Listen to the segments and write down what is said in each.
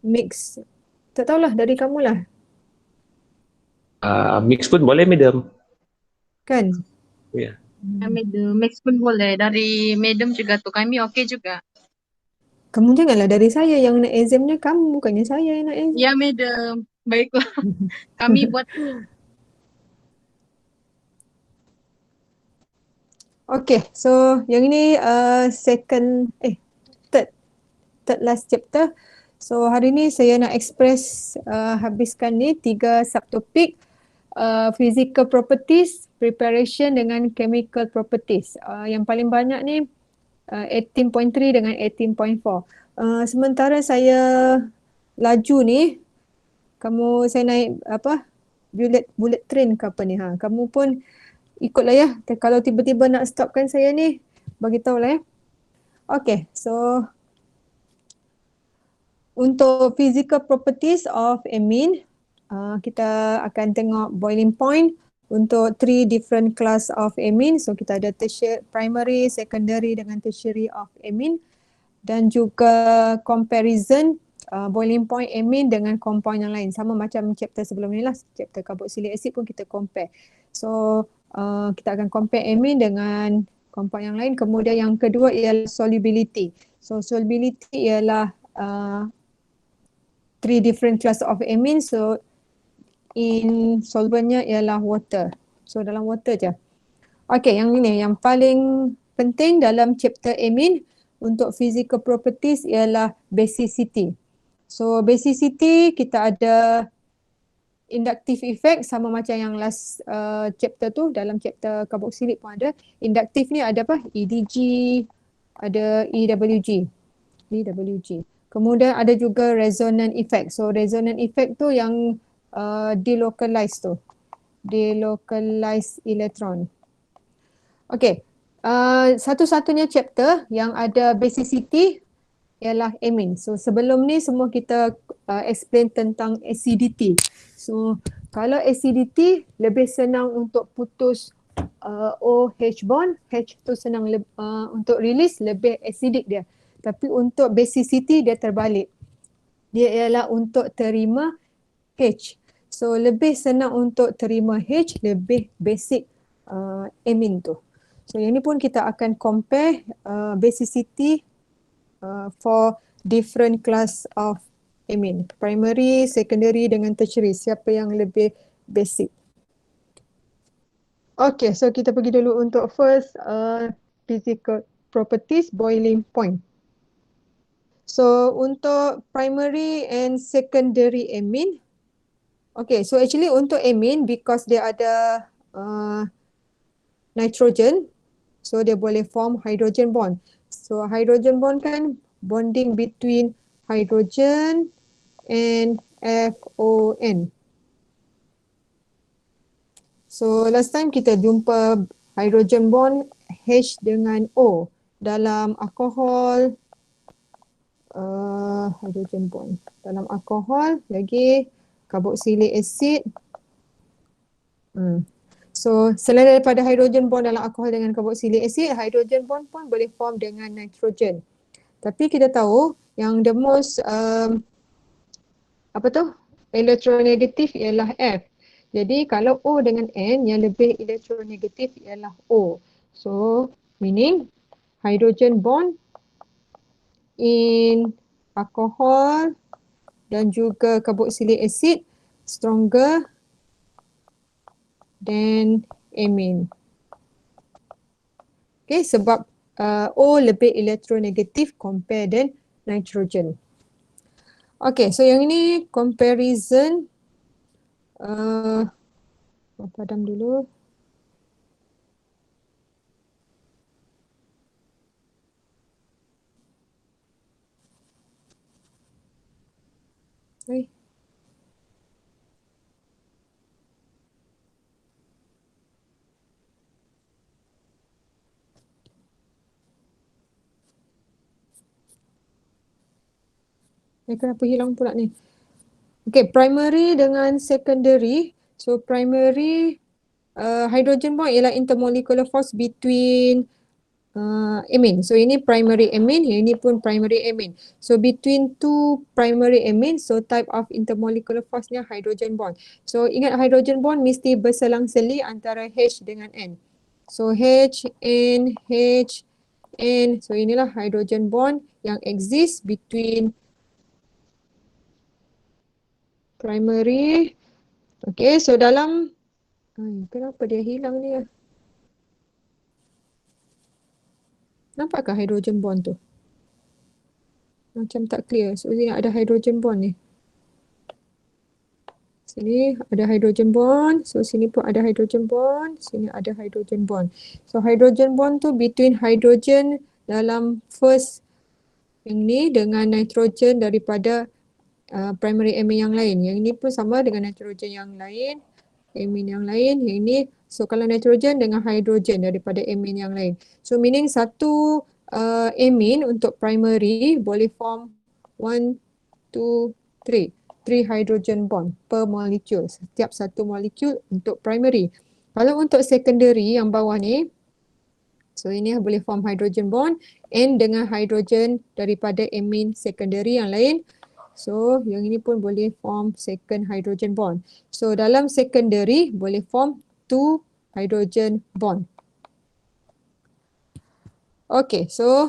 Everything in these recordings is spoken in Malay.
mix. Tak tahulah, dari kamu lah. Mix pun boleh, madam. Kan? Ya. Medium mix pun boleh. Dari medium juga tuh kami okey juga. Kamu janganlah dari saya yang nak examnya, kamu bukannya saya yang nak exam. Ya medium. Baiklah. Kami buat Okay, so yang ini third last chapter. So hari ni saya nak express habiskan ni 3 subtopik, physical properties, preparation dengan chemical properties. Yang paling banyak ni 18.3 dengan 18.4. Sementara saya laju ni, saya naik bullet train ke apa ni, kamu pun ikutlah ya. Kalau tiba-tiba nak stopkan saya ni, bagi tahu lah ya. Okay, so untuk physical properties of amine, kita akan tengok boiling point untuk 3 different class of amine. So kita ada primary, secondary dengan tertiary of amine, dan juga comparison boiling point amine dengan compound yang lain. Sama macam chapter sebelum ni lah, chapter carboxylic acid pun kita compare. So kita akan compare amine dengan compound yang lain. Kemudian yang kedua ialah solubility. So solubility ialah 3 different class of amine. So in solventnya ialah water. So dalam water je. Okay, yang ini yang paling penting dalam chapter amine untuk physical properties ialah basicity. So basicity kita ada inductive effect sama macam yang last chapter tu, dalam chapter carboxylic pun ada. Inductive ni ada apa? EDG, ada EWG. Kemudian ada juga resonant effect. So resonant effect tu yang delocalized tu. Delocalized electron. Okay. Satu-satunya chapter yang ada basicity ialah amine. So sebelum ni semua kita explain tentang acidity. So kalau acidity lebih senang untuk putus OH bond, H tu senang untuk release, lebih acidic dia. Tapi untuk basicity dia terbalik. Dia ialah untuk terima H. So lebih senang untuk terima H, lebih basic amine tu. So yang ni pun kita akan compare basicity for different class of amine. Primary, secondary dengan tertiary. Siapa yang lebih basic. Okay, so kita pergi dulu untuk first physical properties, boiling point. So untuk primary and secondary amine, okay, so actually untuk amine, because dia ada nitrogen, so dia boleh form hydrogen bond. So hydrogen bond kan bonding between hydrogen and FON. So last time kita jumpa hydrogen bond H dengan O dalam alkohol, hydrogen bond dalam alkohol, lagi carboxylic acid. So selain daripada hydrogen bond dalam alkohol dengan carboxylic acid, hydrogen bond pun boleh form dengan nitrogen. Tapi kita tahu yang the most elektronegatif ialah F. Jadi kalau O dengan N, yang lebih elektronegatif ialah O. So meaning hydrogen bond in alcohol dan juga carboxylic acid stronger than amine. Okay, sebab O lebih elektronegatif compare dengan nitrogen. Okay, so yang ini comparison. Padam dulu. Kenapa hilang pula ni? Okay, primary dengan secondary. So primary hydrogen bond ialah intermolecular force between amine. So ini primary amine, yang ini pun primary amine. So between two primary amine, so type of intermolecular force-nya hydrogen bond. So ingat hydrogen bond mesti berselang-seli antara H dengan N. So H, N, H, N. So inilah hydrogen bond yang exist between primary. Okay, so dalam, kenapa dia hilang ni ya? Nampakkah hydrogen bond tu? Macam tak clear. So sini ada hydrogen bond ni. Sini ada hydrogen bond. So sini pun ada hydrogen bond. Sini ada hydrogen bond. So hydrogen bond tu between hydrogen dalam first yang ni dengan nitrogen daripada primary amine yang lain. Yang ini pun sama dengan nitrogen yang lain. Amine yang lain. Yang ini, so kalau nitrogen dengan hydrogen daripada amine yang lain. So meaning satu amine untuk primary boleh form 1, 2, 3. 3 hydrogen bond per molecule. Setiap satu molecule untuk primary. Kalau untuk secondary yang bawah ni, so ini boleh form hydrogen bond and dengan hydrogen daripada amine secondary yang lain. So yang ini pun boleh form second hydrogen bond. So dalam secondary boleh form 2 hydrogen bond. Okay, so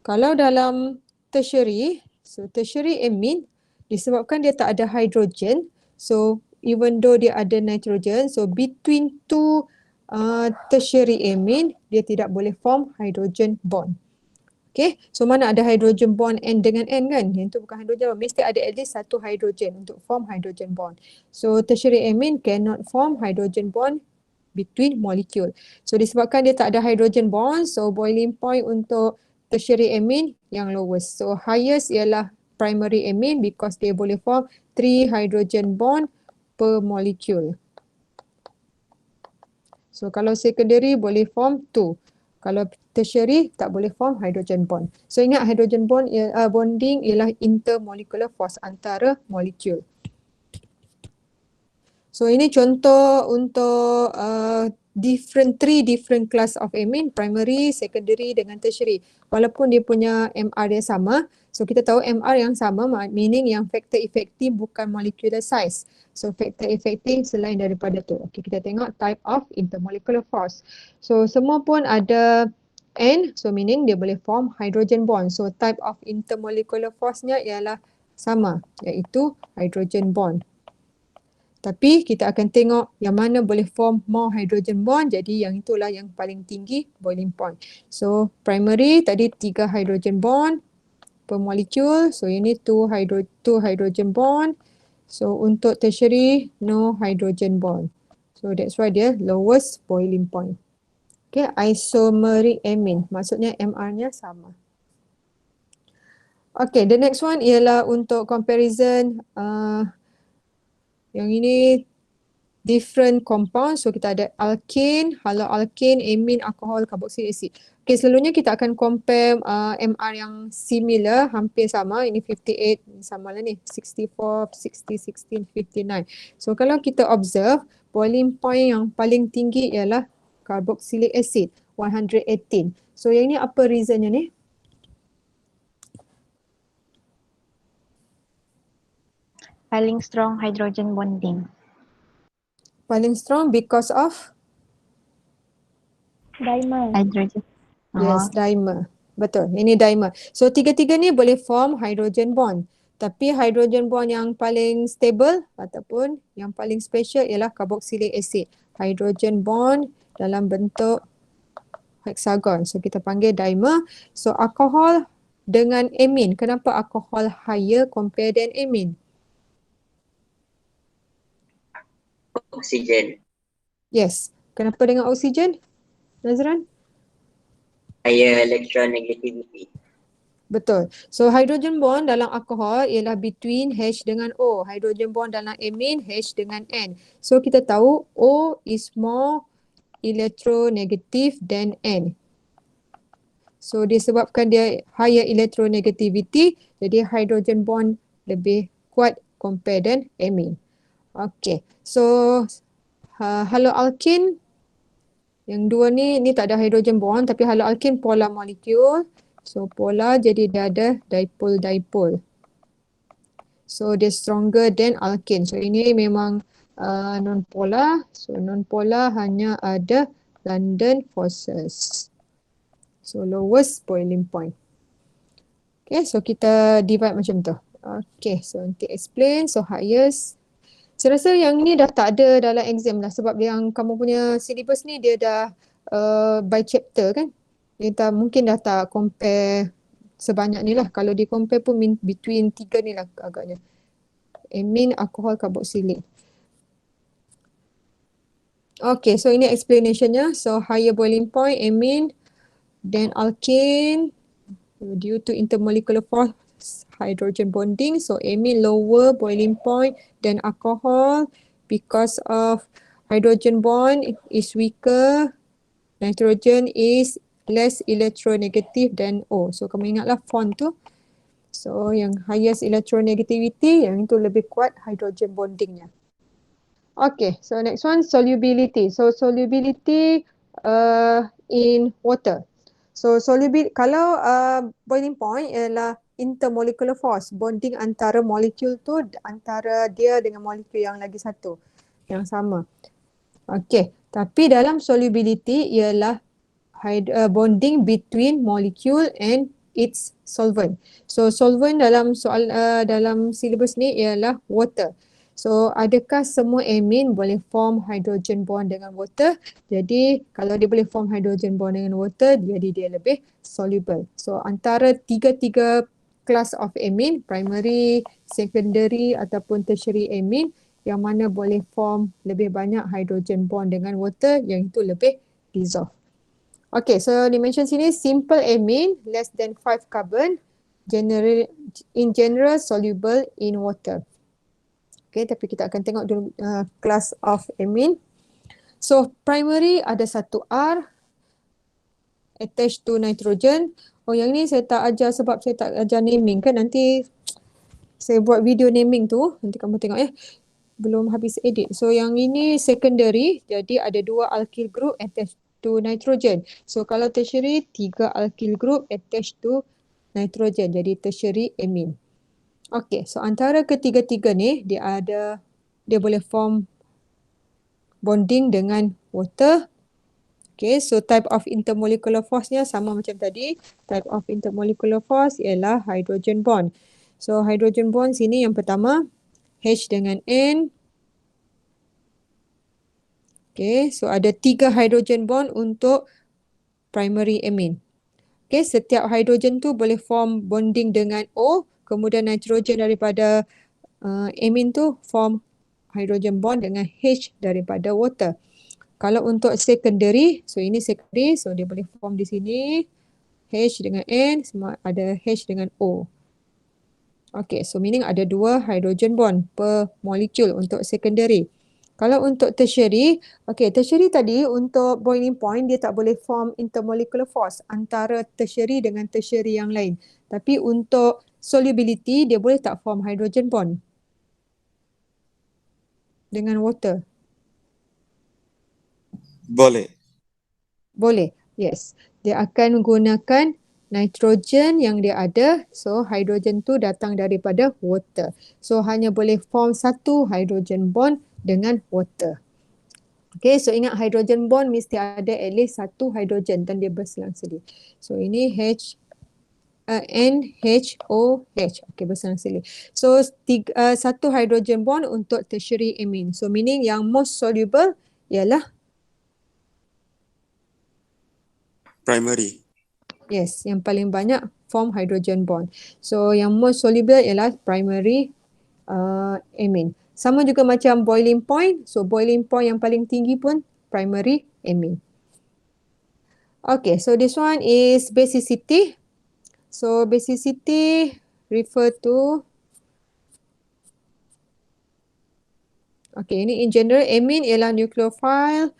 kalau dalam tertiary, so tertiary amine disebabkan dia tak ada hydrogen, so even though dia ada nitrogen, so between two tertiary amine, dia tidak boleh form hydrogen bond. Okay, so mana ada hydrogen bond N dengan N kan? Yang tu bukan hydrogen bond, mesti ada at least satu hydrogen untuk form hydrogen bond. So tertiary amine cannot form hydrogen bond between molecule. So disebabkan dia tak ada hydrogen bond, so boiling point untuk tertiary amine yang lowest. So highest ialah primary amine because dia boleh form 3 hydrogen bond per molecule. So kalau secondary boleh form 2. Kalau tertiary tak boleh form hydrogen bond. So ingat hydrogen bond bonding ialah intermolecular force antara molekul. So ini contoh untuk three different class of amine, primary, secondary dengan tertiary. Walaupun dia punya MR dia sama, so kita tahu MR yang sama meaning yang factor effective bukan molecular size. So factor effective selain daripada tu. Okay, kita tengok type of intermolecular force. So semua pun ada N, so meaning dia boleh form hydrogen bond. So type of intermolecular force-nya ialah sama, iaitu hydrogen bond. Tapi kita akan tengok yang mana boleh form more hydrogen bond, jadi yang itulah yang paling tinggi boiling point. So primary tadi 3 hydrogen bond per molecule, so ini 2 hydrogen bond. So untuk tertiary no hydrogen bond. So that's why dia lowest boiling point. Okay, isomeric amine, maksudnya MR-nya sama. Okay, the next one ialah untuk comparison yang ini different compound. So kita ada alkane, haloalkane, amine, alcohol, carboxylic acid. Okay, selalunya kita akan compare MR yang similar, hampir sama. Ini 58, sama lah ni, 64, 60, 16, 59. So kalau kita observe, boiling point yang paling tinggi ialah carboxylic acid, 118. So yang ni apa reasonnya ni? Paling strong hydrogen bonding. Paling strong because of? Dimer. Hydrogen. Yes, dimer. Betul, ini dimer. So tiga-tiga ni boleh form hydrogen bond. Tapi hydrogen bond yang paling stable ataupun yang paling special ialah carboxylic acid. Hydrogen bond dalam bentuk hexagon. So kita panggil dimer. So alcohol dengan amine. Kenapa alcohol higher compare dengan amine? Oksigen, Yes. Kenapa dengan oksigen? Nazran? higher electronegativity. Betul. So hydrogen bond dalam alkohol ialah between H dengan O. Hydrogen bond dalam amine H dengan N. So kita tahu O is more electronegative than N. So disebabkan dia higher electronegativity, jadi hydrogen bond lebih kuat compare dengan amine. Okay. So haloalkane Yang dua ni tak ada hydrogen bond tapi haloalkin polar molecule. So polar jadi dia ada dipole-dipole. So dia stronger than alkane. So ini memang non-polar. So non-polar hanya ada London forces. So lowest boiling point. Okay, so kita divide macam tu. Okay, so nanti explain. So highest. Saya rasa yang ni dah tak ada dalam exam lah sebab yang kamu punya syllabus ni dia dah by chapter kan. Dia mungkin dah tak compare sebanyak ni lah. Kalau di compare pun between 3 ni lah agaknya. Amine, alcohol, carboxylate. Okay, so ini explanationnya. So higher boiling point, amine, then alkane, due to intermolecular force, hydrogen bonding. So amine lower boiling point than alcohol because of hydrogen bond is weaker. Nitrogen is less electronegative than O. So kamu ingatlah font tu. So yang highest electronegativity yang itu lebih kuat hydrogen bondingnya. Okay, so next one solubility. So solubility in water. So solubility kalau boiling point ialah intermolecular force, bonding antara molekul tu antara dia dengan molekul yang lagi satu yang sama. Okay, tapi dalam solubility ialah bonding between molecule and its solvent. So solvent dalam soal dalam syllabus ni ialah water. So adakah semua amine boleh form hydrogen bond dengan water? Jadi kalau dia boleh form hydrogen bond dengan water, jadi dia lebih soluble. So antara tiga-tiga class of amine, primary, secondary ataupun tertiary amine, yang mana boleh form lebih banyak hydrogen bond dengan water, yang itu lebih dissolve. Okay, so di mention sini simple amine less than 5 carbon, in general soluble in water. Okay, tapi kita akan tengok dulu class of amine. So primary ada satu R attached to nitrogen. Oh yang ni saya tak ajar sebab saya tak ajar naming kan, nanti saya buat video naming tu, nanti kamu tengok ya. Belum habis edit. So yang ini secondary, jadi ada 2 alkyl group attached to nitrogen. So kalau tertiary 3 alkyl group attached to nitrogen, jadi tertiary amine. Okay, so antara ketiga-tiga ni dia boleh form bonding dengan water. Okay, so type of intermolecular force-nya sama macam tadi. Type of intermolecular force ialah hydrogen bond. So hydrogen bond sini yang pertama H dengan N. Okay, so ada 3 hydrogen bond untuk primary amine. Okay, setiap hydrogen tu boleh form bonding dengan O, kemudian nitrogen daripada amine tu form hydrogen bond dengan H daripada water. Kalau untuk secondary, so ini secondary, so dia boleh form di sini H dengan N, semua ada H dengan O. Okay, so meaning ada 2 hydrogen bond per molecule untuk secondary. Kalau untuk tertiary, okay, tertiary tadi untuk boiling point dia tak boleh form intermolecular force antara tertiary dengan tertiary yang lain. Tapi untuk solubility dia boleh tak form hydrogen bond dengan water? Boleh. Boleh, yes. Dia akan menggunakan nitrogen yang dia ada, so hydrogen tu datang daripada water. So hanya boleh form satu hydrogen bond dengan water. Okay, so ingat hydrogen bond mesti ada at least satu hydrogen dan dia berselang-seli. So ini NHOH. Okay, berselang-seli. So satu hydrogen bond untuk tertiary amine. So meaning yang most soluble ialah Primary. yes, yang paling banyak form hydrogen bond. So yang most soluble ialah primary amine. Sama juga macam boiling point. So boiling point yang paling tinggi pun primary amine. Okay, so this one is basicity. So basicity refer to, okay, ini in general amine ialah nucleophile.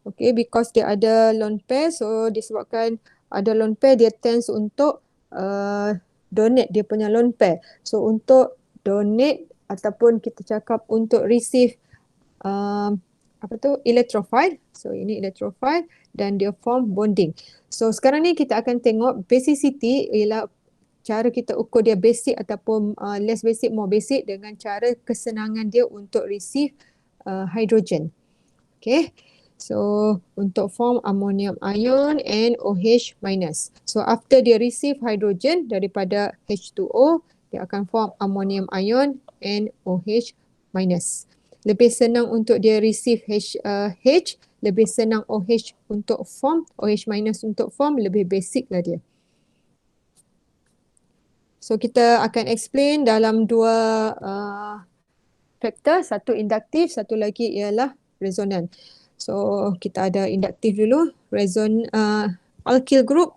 Okay, because dia ada lone pair, so disebabkan ada lone pair, dia tends untuk donate dia punya lone pair. So untuk donate ataupun kita cakap untuk receive electrophile. So ini electrophile, dan dia form bonding. So sekarang ni kita akan tengok basicity ialah cara kita ukur dia basic ataupun less basic, more basic dengan cara kesenangan dia untuk receive hydrogen. Okay. So untuk form ammonium ion and OH minus. So after dia receive hydrogen daripada H2O, dia akan form ammonium ion and OH minus. Lebih senang untuk dia receive H, lebih senang OH untuk form, OH minus untuk form, lebih basic lah dia. So kita akan explain dalam dua faktor, satu induktif, satu lagi ialah resonan. So kita ada induktif dulu, alkyl group,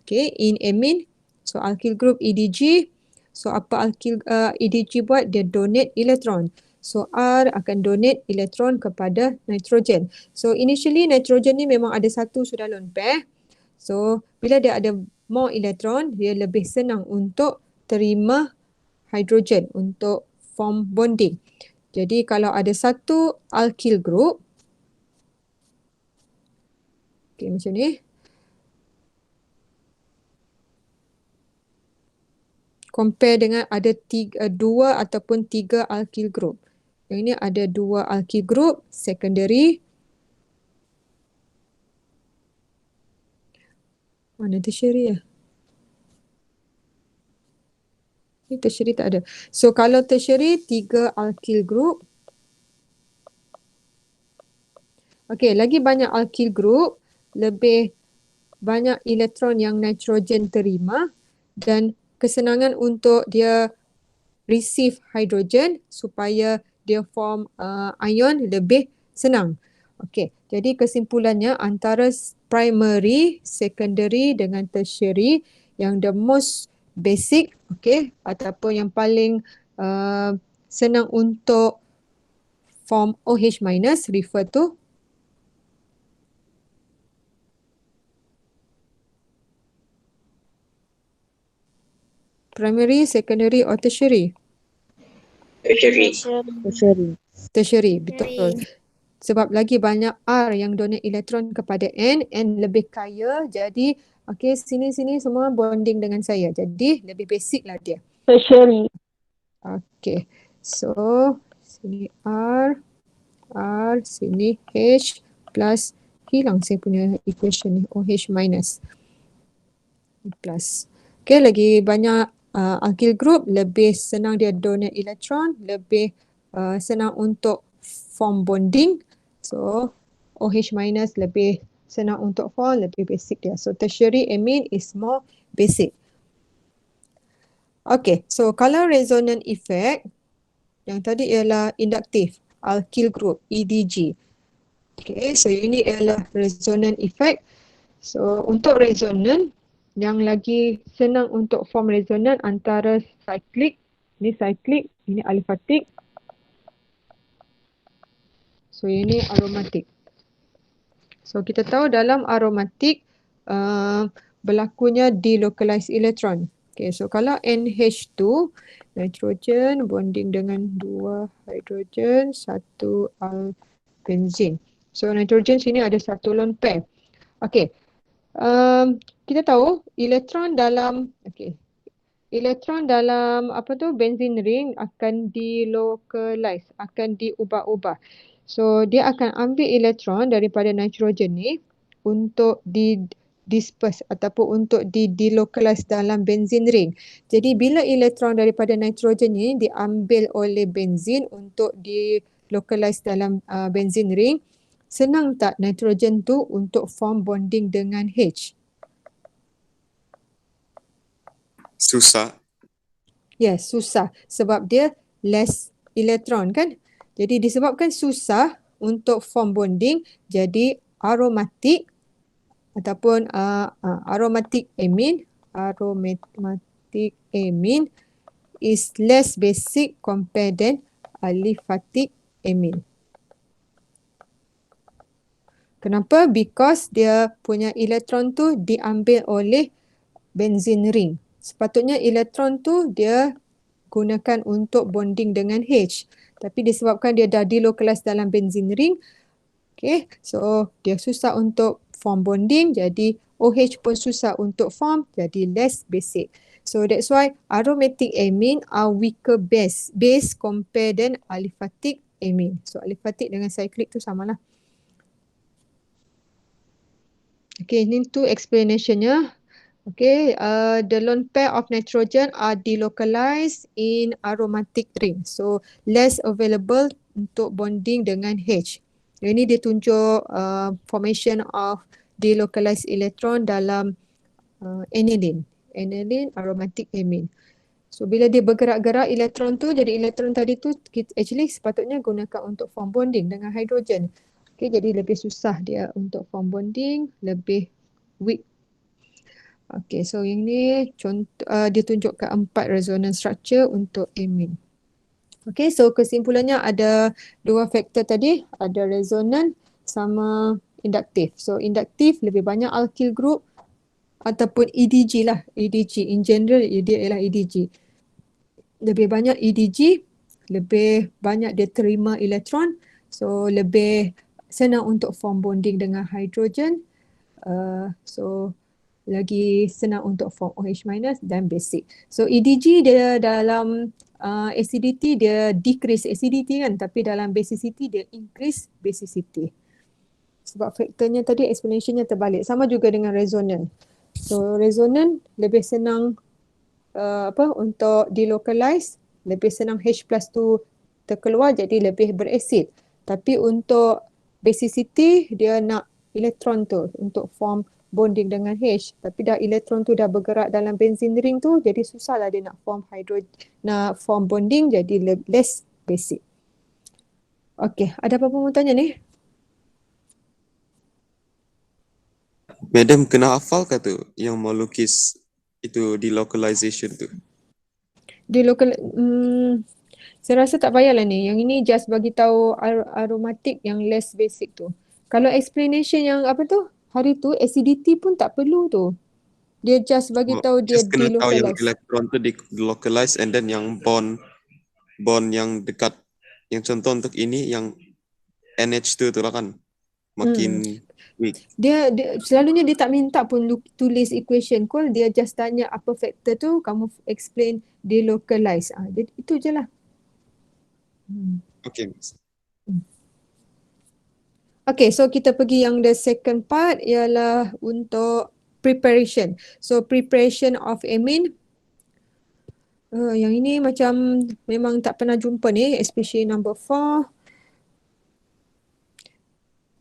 okay, in amine. So alkyl group EDG. So apa alkyl EDG buat? Dia donate elektron. So R akan donate elektron kepada nitrogen. So initially nitrogen ni memang ada satu sudah lone pair. So bila dia ada more elektron, dia lebih senang untuk terima hydrogen untuk form bonding. Jadi kalau ada satu alkyl group, okay, macam ni. Compare dengan ada dua ataupun tiga alkyl group. Yang ini ada dua alkyl group, secondary. Mana tertiary ya? Ini tertiary tak ada. So kalau tertiary, tiga alkyl group. Okay, lagi banyak alkyl group, lebih banyak elektron yang nitrogen terima dan kesenangan untuk dia receive hydrogen supaya dia form ion lebih senang. Okay, jadi kesimpulannya antara primary, secondary dengan tertiary yang the most basic, okay, ataupun yang paling senang untuk form OH minus refer to primary, secondary or tertiary? Tertiary. Tertiary, betul. Sebab lagi banyak R yang donate elektron kepada N lebih kaya, jadi okay, sini-sini semua bonding dengan saya. Jadi lebih basic lah dia. Tertiary. Okay, so sini R, sini H plus, hilang saya punya equation ni, OH minus plus. Okay, lagi banyak alkyl group, lebih senang dia donate elektron, lebih senang untuk form bonding. So OH minus lebih senang untuk form, lebih basic dia. So tertiary amine is more basic. Okay, so kalau resonant effect, yang tadi ialah induktif, alkyl group, EDG. Okay, so ini ialah resonant effect. So untuk resonant, yang lagi senang untuk form resonant antara cyclic, ini aliphatic. So ini aromatic. So kita tahu dalam aromatic berlakunya delocalized electron. Okay, so kalau NH2, nitrogen bonding dengan dua hidrogen, satu benzene. So nitrogen sini ada satu lone pair. Okay, kita tahu elektron dalam benzene ring akan delocalize, akan diubah-ubah. So dia akan ambil elektron daripada nitrogen ni untuk disperse ataupun untuk delocalize dalam benzene ring. Jadi bila elektron daripada nitrogen ni diambil oleh benzene untuk delocalize dalam benzene ring, senang tak nitrogen tu untuk form bonding dengan H? Susah. Yes, susah sebab dia less elektron kan. Jadi disebabkan susah untuk form bonding, jadi aromatic ataupun aromatic amine is less basic compared than aliphatic amine. Kenapa? Because dia punya elektron tu diambil oleh benzene ring. Sepatutnya elektron tu dia gunakan untuk bonding dengan H. Tapi disebabkan dia dah delocalize dalam benzene ring, okay, so dia susah untuk form bonding, jadi OH pun susah untuk form, jadi less basic. So that's why aromatic amine are weaker base compare than aliphatic amine. So aliphatic dengan cyclic tu samalah. Okay, ini tu explanationnya. Okay, the lone pair of nitrogen are delocalized in aromatic ring. So less available untuk bonding dengan H. Ini dia tunjuk formation of delocalized electron dalam aniline. Aniline aromatic amine. So bila dia bergerak-gerak elektron tu, jadi elektron tadi tu actually sepatutnya gunakan untuk form bonding dengan hidrogen. Okay, jadi lebih susah dia untuk form bonding, lebih weak. Okay, so yang ni contoh dia tunjukkan 4 resonance structure untuk amine. Okay, so kesimpulannya ada 2 faktor tadi, ada resonant sama induktif. So induktif lebih banyak alkyl group ataupun EDG lah, EDG in general dia ialah EDG. Lebih banyak EDG, lebih banyak dia terima elektron, so lebih senang untuk form bonding dengan hidrogen. So lagi senang untuk form OH- dan basic. So EDG dia dalam acidity dia decrease acidity kan, tapi dalam basicity dia increase basicity. Sebab faktornya tadi explanationnya terbalik. Sama juga dengan resonant. So resonant lebih senang untuk delocalize, lebih senang H+ tu terkeluar jadi lebih berasid. Tapi untuk basicity dia nak elektron tu untuk form bonding dengan H, tapi dah elektron tu dah bergerak dalam benzene ring tu, jadi susahlah dia nak form nak form bonding, jadi less basic. Okay, ada apa-apa mau tanya ni? Madam kena hafal ke tu yang mau lukis itu delocalization tu? Saya rasa tak payahlah ni. Yang ini just bagi tahu aromatic yang less basic tu. Kalau explanation yang apa tu? Hari tu acidity pun tak perlu tu. Dia just bagi tahu dia Just kena tahu yang delocalize. elektron tu delocalize and then yang bond yang dekat, yang contoh untuk ini yang NH2 tu lah kan makin weak. Dia selalunya dia tak minta pun tulis equation call, dia just tanya apa factor tu, kamu explain delocalize. Jadi itu je lah. Okay. Okay, so kita pergi yang the second part ialah untuk preparation. So preparation of amine. Yang ini macam memang tak pernah jumpa ni, especially number 4.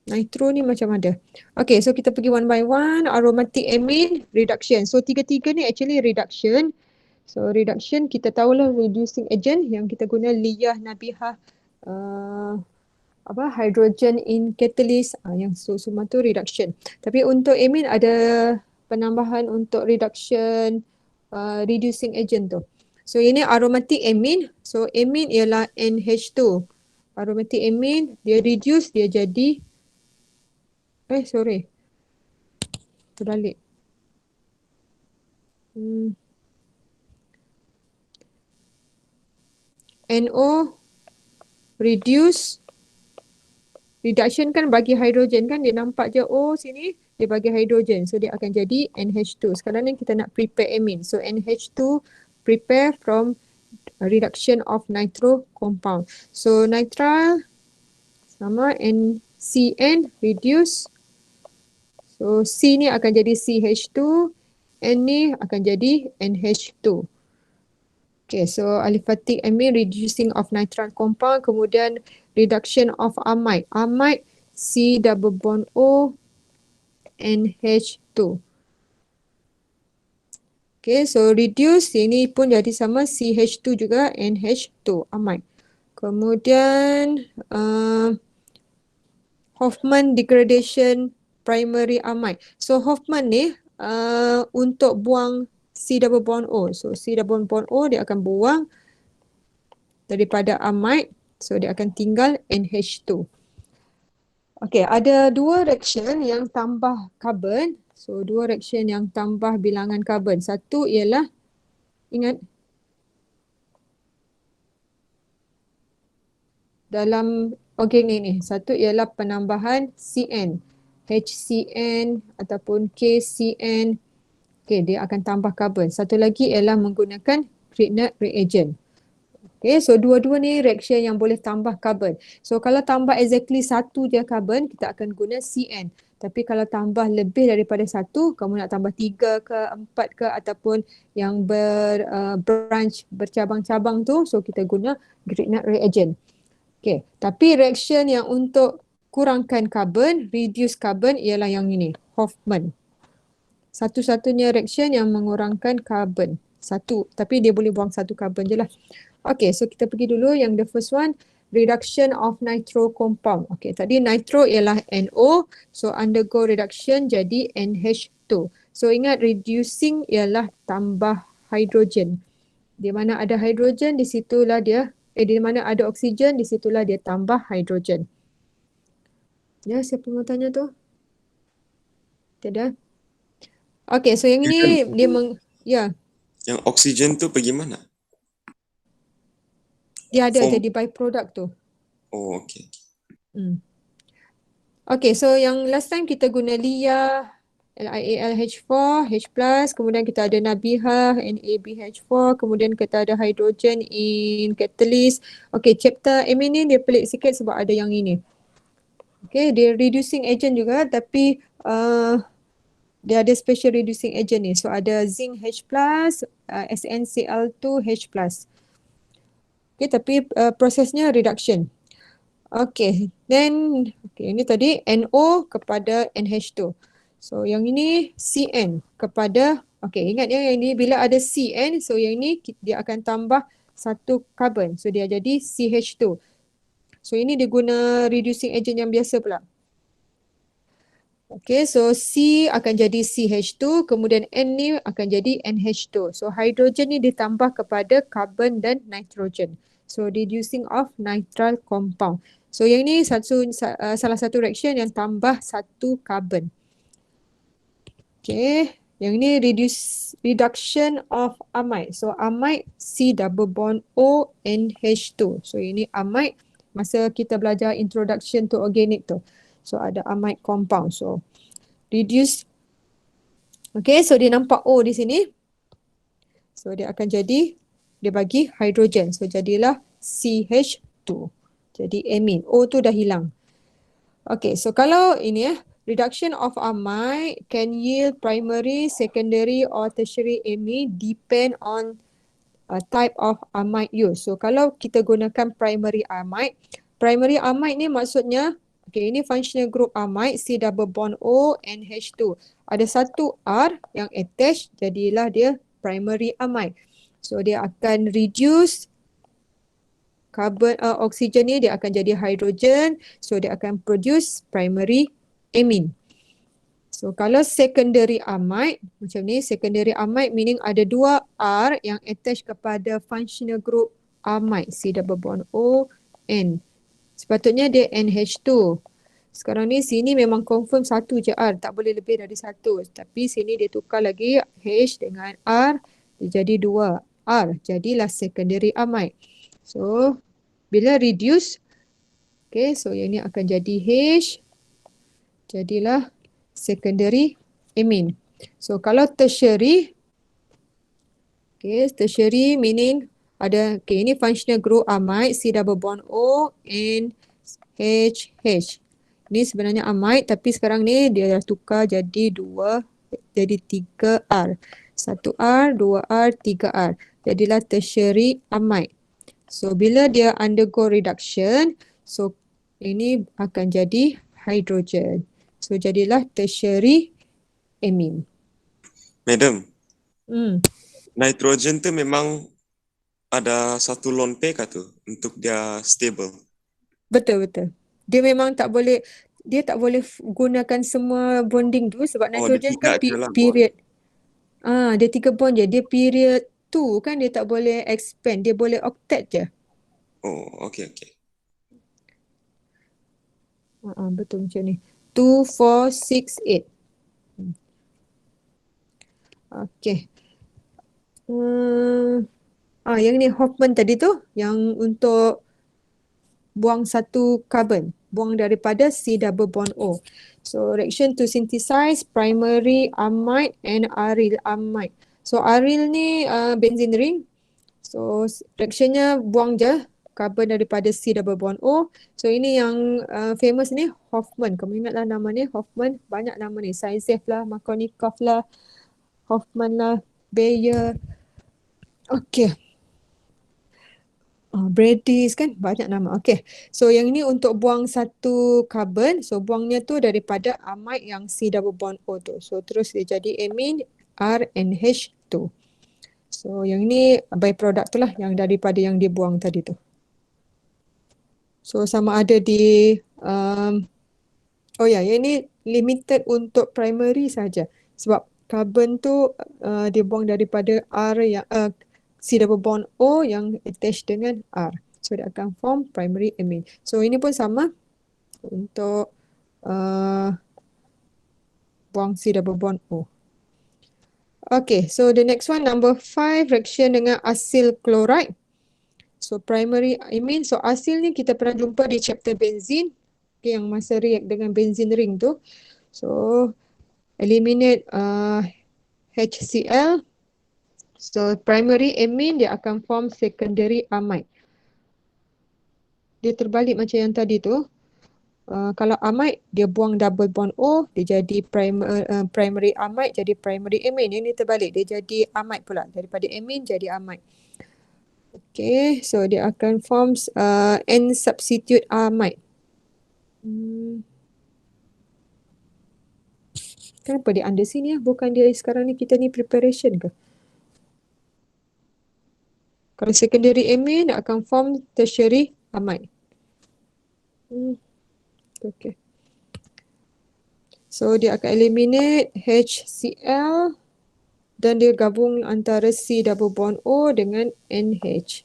Nitro ni macam ada. Okay, so kita pergi one by one. Aromatic amine reduction. So tiga-tiga ni actually reduction. So reduction kita tahulah reducing agent yang kita guna liyah, nabihah, hydrogen in catalyst, yang semua tu reduction. Tapi untuk amine ada penambahan untuk reduction reducing agent tu. So ini aromatic amine. So amine ialah NH2. Aromatic amine dia reduce, dia jadi terbalik. NO reduce, reduction kan bagi hidrogen kan, dia nampak je O sini dia bagi hidrogen, so dia akan jadi NH2. Sekarang ni kita nak prepare amine, so NH2 prepare from reduction of nitro compound. So nitrile sama NCN reduce, so C ni akan jadi CH2, N ni akan jadi NH2. Okay, so aliphatic amine reducing of nitrile compound, kemudian reduction of amide. Amide C double bond O NH2. Okay, so reduce ini pun jadi sama CH2 juga NH2 amide. Kemudian Hofmann degradation primary amide. So Hofmann ni untuk buang C double bond O. So C double bond O dia akan buang daripada amide. So dia akan tinggal NH2. Okay, ada dua reaction yang tambah carbon. So dua reaction yang tambah bilangan carbon. Satu ialah, ingat, dalam organik ni. Satu ialah penambahan CN. HCN ataupun KCN. Okay, dia akan tambah karbon. Satu lagi ialah menggunakan Grignard reagent. Okay, so dua-dua ni reaction yang boleh tambah karbon. So kalau tambah exactly satu je karbon, kita akan guna CN. Tapi kalau tambah lebih daripada satu, kamu nak tambah 3 ke 4 ke ataupun yang branch bercabang-cabang tu, so kita guna Grignard reagent. Okay, tapi reaction yang untuk kurangkan karbon, reduce karbon ialah yang ini, Hoffman. Satu-satunya reaction yang mengurangkan karbon. Satu, tapi dia boleh buang satu karbon je lah. Okay, so kita pergi dulu yang the first one, reduction of nitro compound. Okay, tadi nitro ialah NO, so undergo reduction jadi NH2. So ingat reducing ialah tambah hidrogen. Di mana ada hidrogen, di situlah dia, di mana ada oksigen, di situlah dia tambah hidrogen. Ya, siapa mau tanya tu? Tidak? Okay, so yang ini dia ya, Yang oksigen tu pergi mana? dia ada Form- jadi byproduct tu. Oh, okay. Okay, so yang last time kita guna Lia, LiAlH4, H+, kemudian kita ada Nabiha, NaBH4, kemudian kita ada hydrogen in catalyst. Okay, chapter M ini dia pelik sikit sebab ada yang ini. Okay, dia reducing agent juga tapi dia ada special reducing agent ni. So ada zinc H+, SnCl2 H+. Okay, tapi prosesnya reduction. Okay, then ini tadi NO kepada NH2. So yang ini CN kepada, ingat ya yang ini bila ada CN, so yang ini dia akan tambah satu karbon. So dia jadi CH2. So ini dia guna reducing agent yang biasa pula. Okay, so C akan jadi CH2, kemudian N ni akan jadi NH2. So hydrogen ni ditambah kepada carbon dan nitrogen. So reducing of nitrile compound. So yang ni salah satu reaction yang tambah satu carbon. Okay, yang ni reduction of amide. So amide C double bond O NH2. So ini amide masa kita belajar introduction to organic tu. So ada amide compound. So reduce. Okay, so dia nampak O di sini. So dia akan jadi, dia bagi hydrogen. So jadilah CH2. Jadi amine. O tu dah hilang. Okay, so kalau ini reduction of amide can yield primary, secondary or tertiary amine depend on type of amide used. So kalau kita gunakan primary amide ni maksudnya, okay, ini functional group amide C double bond O NH2. Ada satu R yang attach, jadilah dia primary amide. So dia akan reduce carbon, oksigen ni dia akan jadi hydrogen. So dia akan produce primary amine. So kalau secondary amide, macam ni, secondary amide meaning ada dua R yang attach kepada functional group amide C double bond O N. Sepatutnya dia NH2. Sekarang ni sini memang confirm satu je R, tak boleh lebih dari satu. Tapi sini dia tukar lagi H dengan R, dia jadi dua R. Jadilah secondary amide. So bila reduce, okay, so yang ni akan jadi H, jadilah secondary amine. So kalau tertiary, okay, tertiary meaning ada, okay, ini functional group amide C double bond O N H H. Ini sebenarnya amide tapi sekarang ni dia dah tukar jadi 3 R. 1 R, 2 R, 3 R. Jadilah tertiary amide. So bila dia undergo reduction, so ini akan jadi hydrogen. So jadilah tertiary amine. Madam, Hmm. nitrogen tu memang ada satu lone pair kah tu untuk dia stable? Betul. Dia memang tak boleh, dia tak boleh gunakan semua bonding tu sebab Oh, nitrogen dia kan tiga je lah period. Dia 3 bond je. Dia period 2 kan, dia tak boleh expand, dia boleh octet je. Oh, okay. Betul macam ni. 2, 4, 6, 8. Okay. Yang ni Hoffman tadi tu, yang untuk buang satu carbon. buang daripada C double bond O. So reaction to synthesize primary amide and aryl amide. So aryl ni benzene ring. So reactionnya buang je carbon daripada C double bond O. So ini yang famous ni Hoffman. Kamu ingatlah nama ni Hoffman, banyak nama ni. Saizef lah, Markovnikov lah, Hoffman lah, Bayer. Okay. Bradis kan banyak nama. Okay. So yang ini untuk buang satu carbon. So buangnya tu daripada amide yang C double bond O tu. So terus dia jadi amine RNH2. So yang ini byproduct tu lah yang daripada yang dia buang tadi tu. So sama ada di yang ini limited untuk primary saja. Sebab carbon tu dia buang daripada R yang C double bond O yang attach dengan R. So dia akan form primary amine. So ini pun sama untuk buang C double bond O. Okay, so the next one number 5 reaction dengan acyl chloride. So primary amine. So acyl ni kita pernah jumpa di chapter benzene. Okay, yang masa react dengan benzene ring tu. So eliminate HCl. So primary amine dia akan form secondary amide. Dia terbalik macam yang tadi tu. Kalau amide dia buang double bond O, dia jadi primary amide jadi primary amine. Ini terbalik, dia jadi amide pula. Daripada amine jadi amide. Okay, so dia akan form N substitute amide. Kenapa dia under sini ya? Bukan dia sekarang ni kita ni preparation ke? Kalau secondary amine dia akan form tertiary amide. Okay. So dia akan eliminate HCl dan dia gabung antara C double bond O dengan NH.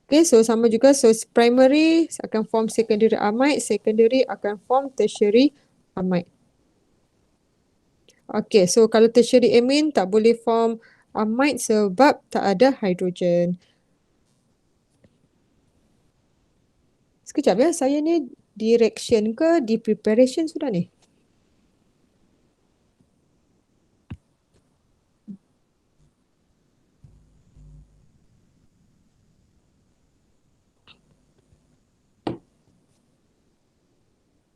Okay, so sama juga. So primary akan form secondary amide, secondary akan form tertiary amide. Okay, so kalau tertiary amine tak boleh form amide sebab tak ada hidrogen. Sekejap ya, saya ni di reaction ke di preparation sudah ni?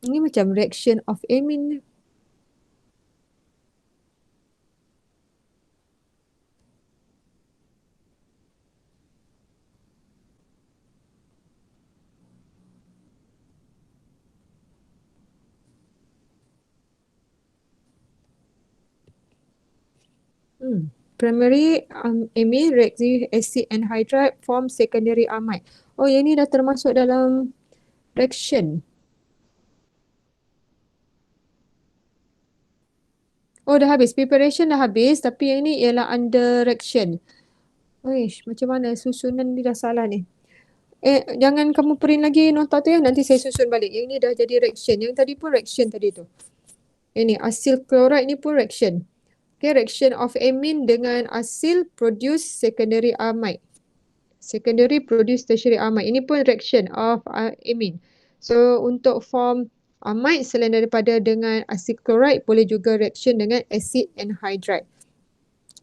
Ini macam reaction of amine. Primary amine react with acid anhydride form secondary amide. Oh, yang ni dah termasuk dalam reaction. Oh, dah habis. Preparation dah habis tapi yang ni ialah under reaction. Oish, macam mana susunan ni dah salah ni. Jangan kamu print lagi nota tu ya. Nanti saya susun balik. Yang ni dah jadi reaction. Yang tadi pun reaction tadi tu. Yang ni acyl chloride ni pun reaction. Okay, reaction of amine dengan acyl produce secondary amide. Secondary produce tertiary amide. Ini pun reaction of amine. So untuk form amide selain daripada dengan acyl chloride boleh juga reaction dengan acid anhydride.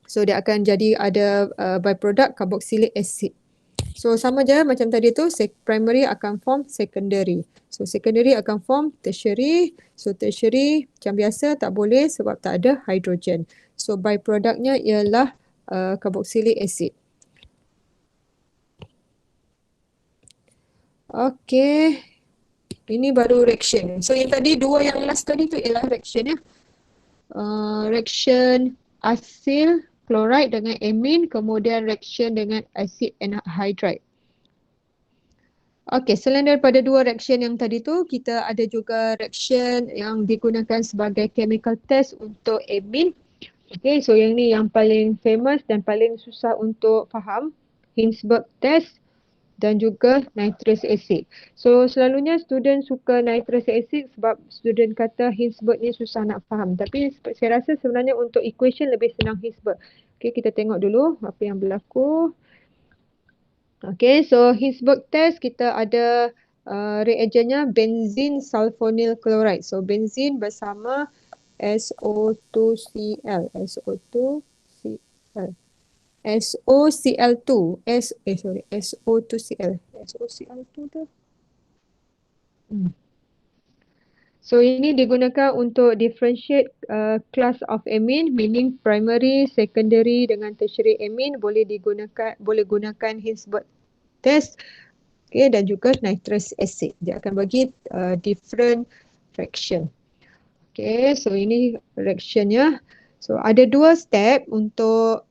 So dia akan jadi ada byproduct carboxylic acid. So sama je macam tadi tu, primary akan form secondary. So secondary akan form tertiary. So tertiary macam biasa tak boleh sebab tak ada hidrogen. So byproductnya ialah carboxylic acid. Okay. Ini baru reaction. So yang tadi dua yang last tadi tu ialah reaction ya. Reaction acyl chloride dengan amine, kemudian reaction dengan acid anhydride. Okay, selain daripada dua reaction yang tadi tu, kita ada juga reaction yang digunakan sebagai chemical test untuk amine. Okay, so yang ni yang paling famous dan paling susah untuk faham, Hinsberg test dan juga nitrous acid. So selalunya student suka nitrous acid sebab student kata Hinsberg ni susah nak faham. Tapi saya rasa sebenarnya untuk equation lebih senang Hinsberg. Okay, kita tengok dulu apa yang berlaku. Okay, so Hinsberg test kita ada reagennya benzene sulfonyl chloride. So benzene bersama SO2Cl, SO2Cl, SOCl2, SO2Cl, SOCl2 tu. So ini digunakan untuk differentiate class of amine, meaning primary, secondary dengan tertiary amine boleh gunakan Hinsberg test, okay, dan juga nitrous acid. Dia akan bagi different fraction. Okay, so ini reactionnya. So ada dua step untuk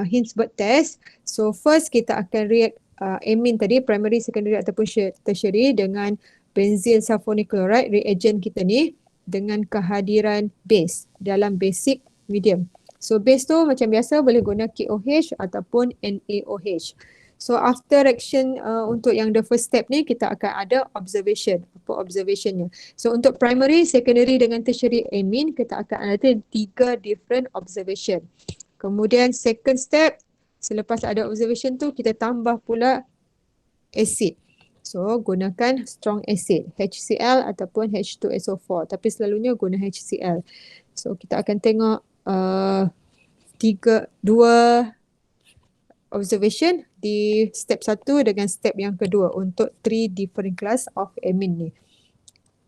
Hinsberg test. So first kita akan react amine tadi, primary, secondary ataupun tertiary dengan benzene sulfonyl chloride, reagent kita ni dengan kehadiran base dalam basic medium. So base tu macam biasa boleh guna KOH ataupun NaOH. So after reaction untuk yang the first step ni kita akan ada observation. Apa observationnya? So untuk primary, secondary dengan tertiary amine kita akan ada 3 different observation. Kemudian second step, selepas ada observation tu kita tambah pula acid. So gunakan strong acid, HCl ataupun H2SO4, tapi selalunya guna HCl. So kita akan tengok dua observation di step 1 dengan step yang kedua untuk 3 different class of amine ni.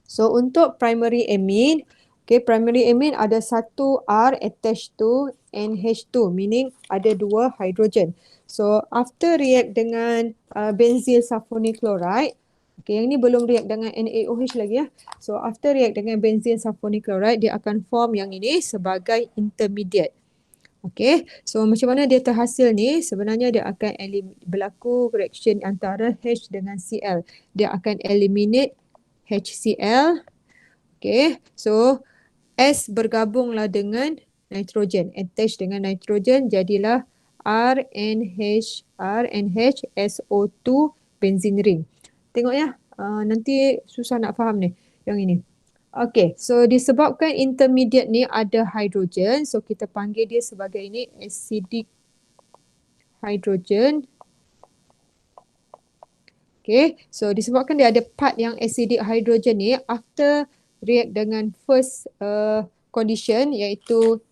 So untuk primary amine, okay, primary amine ada satu R attached to NH2, meaning ada 2 hydrogen. So after react dengan benzene sulfonyl chloride, okay, yang ni belum react dengan NaOH lagi ya. So after react dengan benzene sulfonyl chloride, dia akan form yang ini sebagai intermediate. Okay, so macam mana dia terhasil ni? Sebenarnya dia akan berlaku reaction antara H dengan Cl. Dia akan eliminate HCl. Okay, so S bergabunglah dengan nitrogen, attach dengan nitrogen, jadilah RNHSO2 benzene ring. Tengok ya, nanti susah nak faham ni yang ini. Okay, so disebabkan intermediate ni ada hydrogen, so kita panggil dia sebagai ini acidic hydrogen. Okay, so disebabkan dia ada part yang acidic hydrogen ni, after react dengan first condition iaitu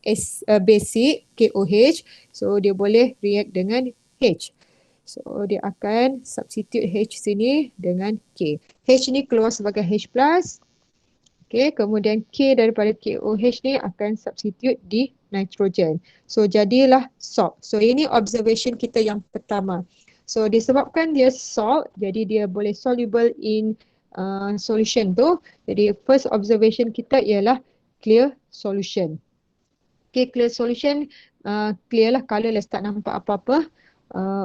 basic KOH, so dia boleh react dengan H. So dia akan substitute H sini dengan K. H ni keluar sebagai H+. Okay, kemudian K daripada KOH ni akan substitute di nitrogen. So jadilah salt. So ini observation kita yang pertama. So disebabkan dia salt, jadi dia boleh soluble in solution tu. Jadi first observation kita ialah clear solution. Okay, clear solution, clear lah, colourless, tak nampak apa-apa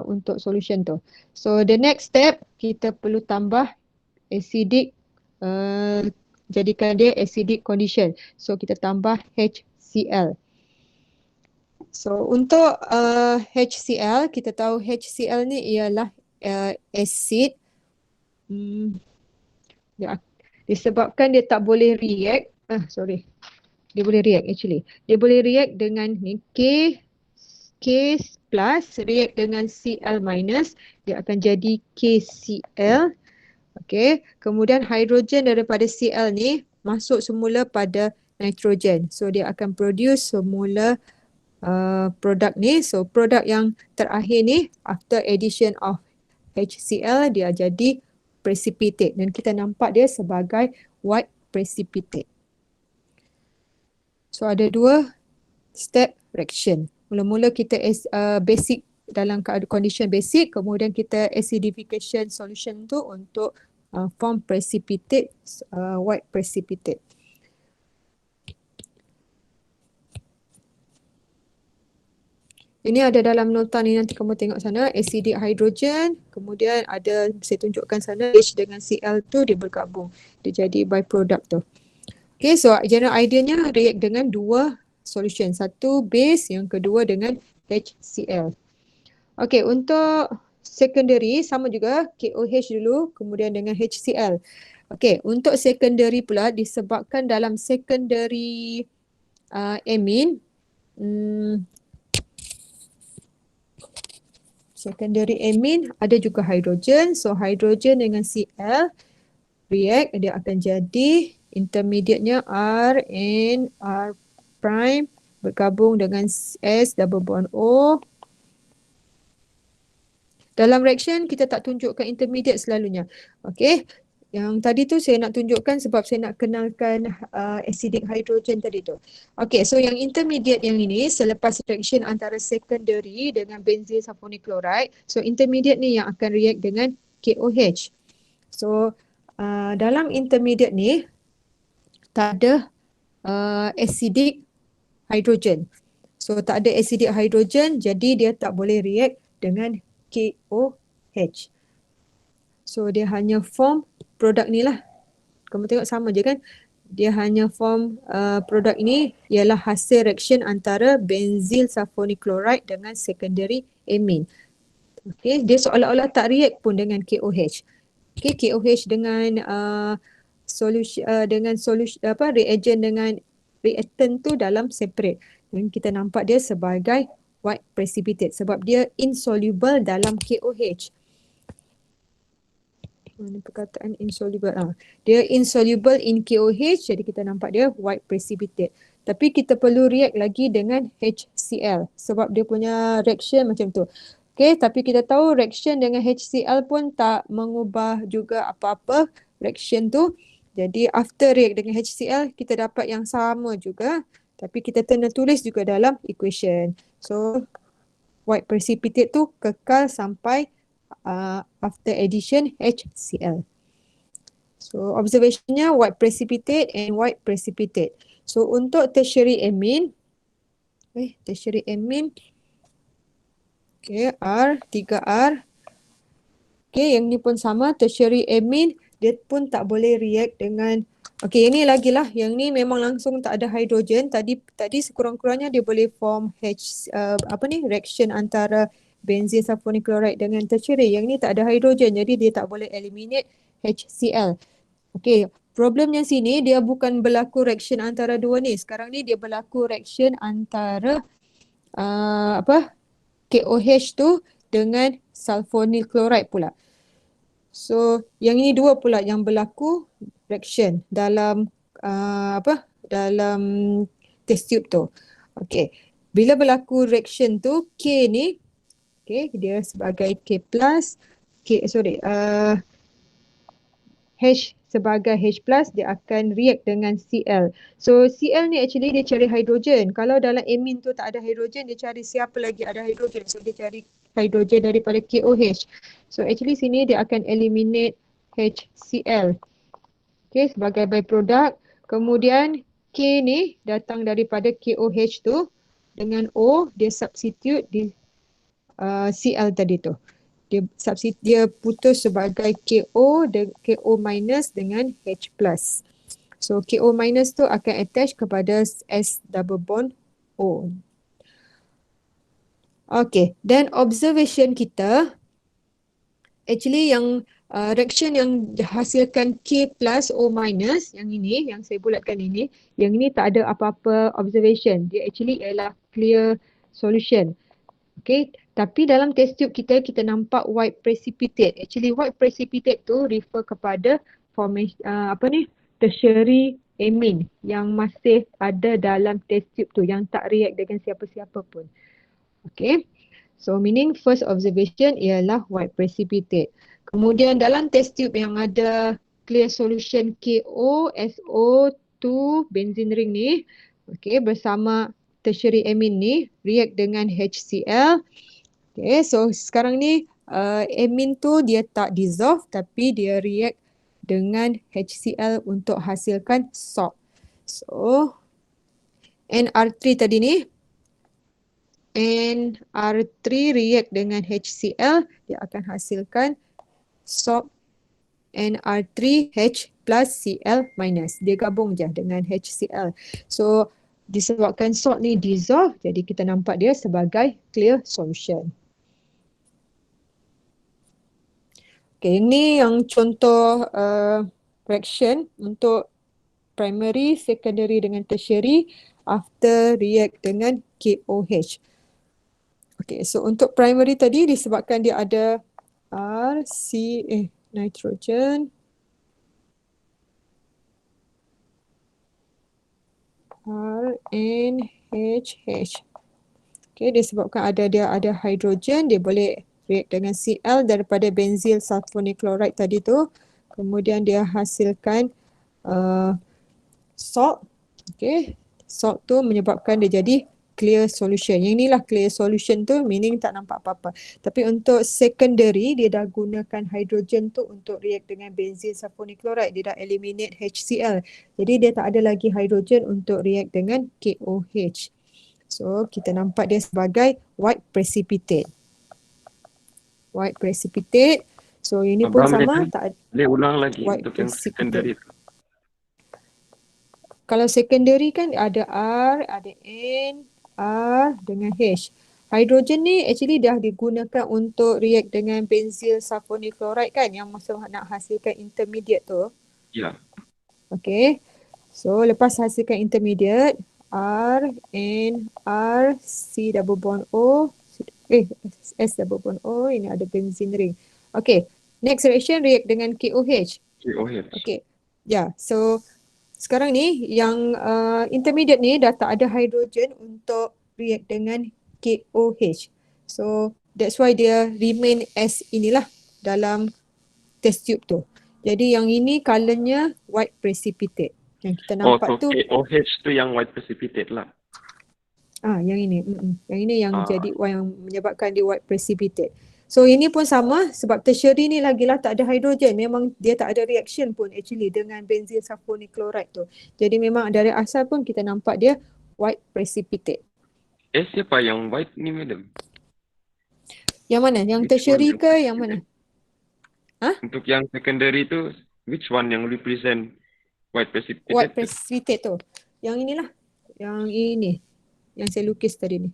untuk solution tu. So the next step, kita perlu tambah acidic, jadikan dia acidic condition. So kita tambah HCl. So untuk HCl, kita tahu HCl ni ialah acid. Disebabkan dia tak boleh react, dia boleh react actually. Dia boleh react dengan ni K plus react dengan Cl minus, dia akan jadi KCl. Okay, kemudian hidrogen daripada Cl ni masuk semula pada nitrogen. So dia akan produce semula produk ni. So produk yang terakhir ni after addition of HCl dia jadi precipitate dan kita nampak dia sebagai white precipitate. So ada 2 step reaction. Mula-mula kita basic dalam condition basic, kemudian kita acidification solution tu untuk form precipitate, white precipitate. Ini ada dalam nota ni, nanti kamu tengok sana, acidic hydrogen, kemudian ada, saya tunjukkan sana H dengan Cl tu dia bergabung, dia jadi byproduct tu. Okay, so general idea-nya react dengan 2 solution, satu base, yang kedua dengan HCl. Okay, untuk secondary sama juga, KOH dulu, kemudian dengan HCl. Okay, untuk secondary pula disebabkan dalam secondary amine, secondary amine ada juga hydrogen. So hydrogen dengan Cl react, dia akan jadi intermediate-nya R and R prime bergabung dengan S double bond O. Dalam reaction kita tak tunjukkan intermediate selalunya. Okey. Yang tadi tu saya nak tunjukkan sebab saya nak kenalkan acidic hydrogen tadi tu. Okey, so yang intermediate yang ini selepas reaction antara secondary dengan benzil sulfonic chloride, so intermediate ni yang akan react dengan KOH. So dalam intermediate ni tak ada acidic hydrogen. So tak ada acidic hydrogen, jadi dia tak boleh react dengan KOH. So dia hanya form produk ni lah. Kamu tengok sama je kan? Dia hanya form produk ini ialah hasil reaction antara benzil sulfonic chloride dengan secondary amine. Okay, dia seolah-olah tak react pun dengan KOH. Okay, KOH dengan reagent dengan reactant tu dalam separate. Dan kita nampak dia sebagai white precipitate sebab dia insoluble dalam KOH. Mana perkataan insoluble? Dia insoluble in KOH, jadi kita nampak dia white precipitate. Tapi kita perlu react lagi dengan HCl sebab dia punya reaction macam tu. Okay, tapi kita tahu reaction dengan HCl pun tak mengubah juga apa-apa reaction tu. Jadi after react dengan HCl, kita dapat yang sama juga. Tapi kita kena tulis juga dalam equation. So, white precipitate tu kekal sampai after addition HCl. So, observationnya white precipitate and white precipitate. So, untuk tertiary amine, okay, R, 3R. Okay, yang ni pun sama, tertiary amine, dia pun tak boleh react dengan, okay, yang ni lagi lah, yang ni memang langsung tak ada hidrogen. Tadi sekurang-kurangnya dia boleh form reaction antara benzil sulfonic chloride dengan tertiary. Yang ni tak ada hidrogen, jadi dia tak boleh eliminate HCl. Okay, problemnya sini dia bukan berlaku reaction antara dua ni. Sekarang ni dia berlaku reaction antara KOH tu dengan sulfonyl chloride pula. So yang ini dua pula yang berlaku reaction dalam dalam test tube tu. Okey. Bila berlaku reaction tu K ni, okey, dia sebagai K plus, H sebagai H plus, dia akan react dengan Cl. So Cl ni actually dia cari hidrogen. Kalau dalam amine tu tak ada hidrogen, dia cari siapa lagi ada hidrogen. So dia cari hidrogen daripada KOH. So actually sini dia akan eliminate HCl. Okay, sebagai byproduct. Kemudian K ni datang daripada KOH tu dengan O, dia substitute di Cl tadi tu. Dia putus sebagai KO minus dengan H plus. So KO minus tu akan attach kepada S double bond O. Okay, dan observation kita, actually yang reaction yang hasilkan K plus O minus, yang ini, yang saya bulatkan ini, yang ini tak ada apa-apa observation. Dia actually ialah clear solution. Okay, tapi dalam test tube kita nampak white precipitate. Actually white precipitate tu refer kepada formation tertiary amine yang masih ada dalam test tube tu, yang tak react dengan siapa-siapa pun. Okay, so meaning first observation ialah white precipitate. Kemudian dalam test tube yang ada clear solution KO, SO2, benzene ring ni, okay, bersama tertiary amine ni react dengan HCl. Okay, so sekarang ni amine tu dia tak dissolve tapi dia react dengan HCl untuk hasilkan salt. So NR3 tadi ni, NR3 react dengan HCl, dia akan hasilkan salt NR3H plus Cl minus. Dia gabung je dengan HCl. So disebabkan salt ni dissolve, jadi kita nampak dia sebagai clear solution. Okay, ini yang contoh reaction untuk primary, secondary dengan tertiary after react dengan KOH. Okay, so untuk primary tadi disebabkan dia ada nitrogen, RNHH. Okay, disebabkan dia ada hidrogen, dia boleh react dengan Cl daripada benzil sulfonic chloride tadi tu. Kemudian dia hasilkan salt. Okay, salt tu menyebabkan dia jadi clear solution. Yang inilah clear solution tu, meaning tak nampak apa-apa. Tapi untuk secondary, dia dah gunakan hidrogen tu untuk react dengan benzil sulfonic chloride. Dia dah eliminate HCl. Jadi dia tak ada lagi hidrogen untuk react dengan KOH. So kita nampak dia sebagai white precipitate. White precipitate. So ini pun Abang sama, boleh, tak ada. boleh ulang lagi White untuk yang secondary. Kalau secondary kan ada R, ada N, R dengan H. Hidrogen ni actually dah digunakan untuk react dengan benzil sulfonic chloride kan, yang masa nak hasilkan intermediate tu. Ya. Okay. So lepas hasilkan intermediate, R, N, R, C double bond O, S double bond O, ini ada benzene ring. Okay. Next reaction react dengan KOH. KOH. Okay. Ya, so sekarang ni yang intermediate ni dah tak ada hidrogen untuk react dengan KOH. So that's why dia remain as inilah dalam test tube tu. Jadi yang ini colournya white precipitate. Yang kita nampak tu. KOH tu yang white precipitate lah. Yang ini. Yang ini yang jadi yang menyebabkan dia white precipitate. So ini pun sama sebab tertiary ni lagilah tak ada hidrogen. Memang dia tak ada reaction pun actually dengan benzil sulfonic chloride tu. Jadi memang dari asal pun kita nampak dia white precipitate. Siapa yang white ni madam? Yang mana? Yang tertiary ke yang mana? Untuk yang secondary tu, which one yang represent white precipitate? White precipitate tu. Yang inilah. Yang ini. Yang saya lukis tadi ni.